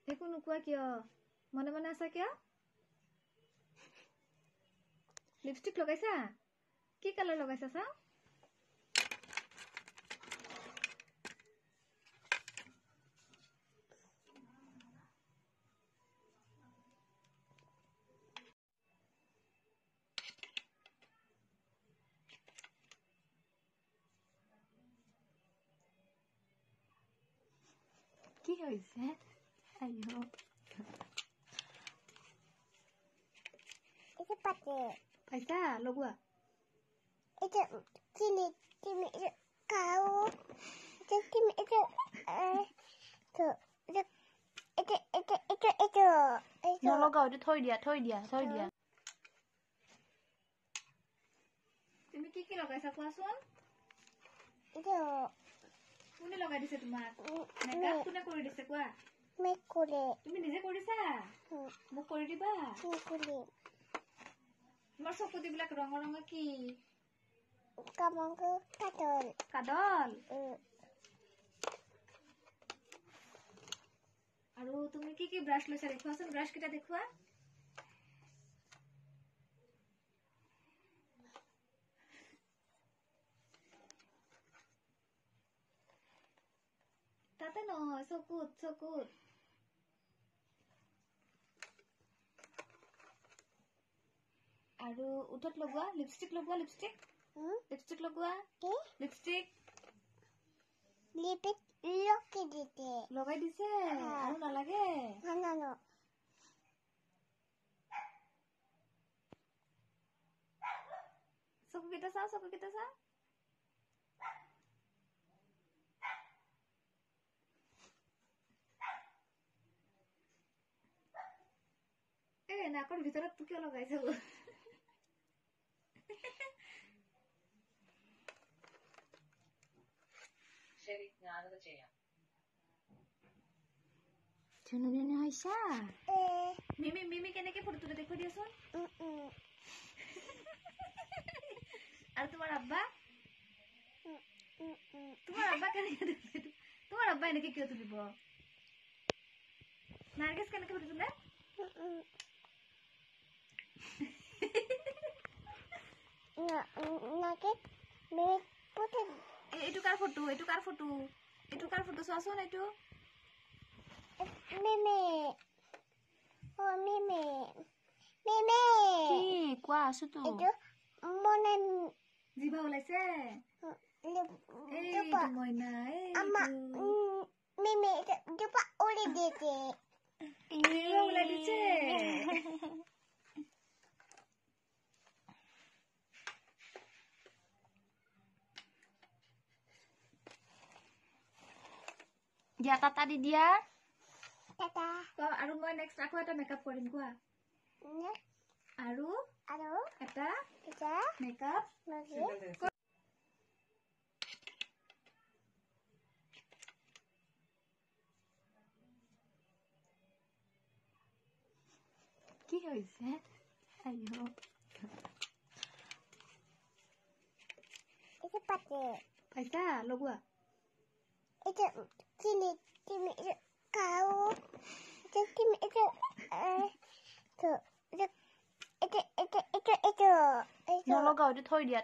একো নোকোৱা কিয় মনে মনে আছা কিয় লিপষ্টিক লগাইছা কি কালাৰ লগাইছা চাও কি হৈছে আইও Itu pakai. পাইছা লগোৱা Itu sini kimi itu kau. Itu kimi itu tuh itu. নলগাও এইটো থৈ দিয়া তুমি কি লগাইছা কোৱাচোন Itu কোনে লগাই দিছে তোমাক মেকআপ কোনে কৰি দিছে কোৱা mekule. তুমি নিজে কৰিছা মোক কৰি দিবা Mekule. তোমাৰ চকু দিবিলাক ৰঙ কি Kamu ke kadol. কাদল আৰু তুমি কি ব্ৰাশ লৈছা দেখুৱাচোন ব্ৰাশ কিটা দেখুৱা তাতে নহয় চকুত আৰু উঠত লগোৱা লিপষ্টিক লগোৱা লিপষ্টিক লগোৱা লিপষ্টিক Lipit loki dite. লগাই দিছে আৰু নালাগে Hanano. চকু কিটা চা নাকৰ ভিতৰত কিয় লগাইছে ശരി ഞാനത് ചെയ്യാം চুনুবিনী হৈছা মিমি কেনেকে ফটো তুলে দেখুৱাই দিয়াচোন আৰু তোমাৰ আব্বা কেনেকে তোমাৰ আব্বা এনেকে কিয় তুলিব নাৰ্গিছ কেনেকে ফটো তুলে Nake me pute এইটো কাৰ ফটো চোৱাচোন এইটো meme. Oh meme. কি কোৱা আছো তো Itu monen জিভা ওলাইছে lupa. মইনা Ama meme lupa uli dite. জিভা ওলাই দিছে দিয়া টাটা দি দিয়া Tata. আৰু মই নেক্সট আকৌ এটা মেকআপ কৰিম কোৱা আৰু Alo. এটা Kita মেকআপ lagi. কি হৈছে আইও Itu pakai. পাইছা লগোৱা Itu sini kimi itu kau. Itu kimi itu tuh itu. নলগাও এইটো থৈ দিয়া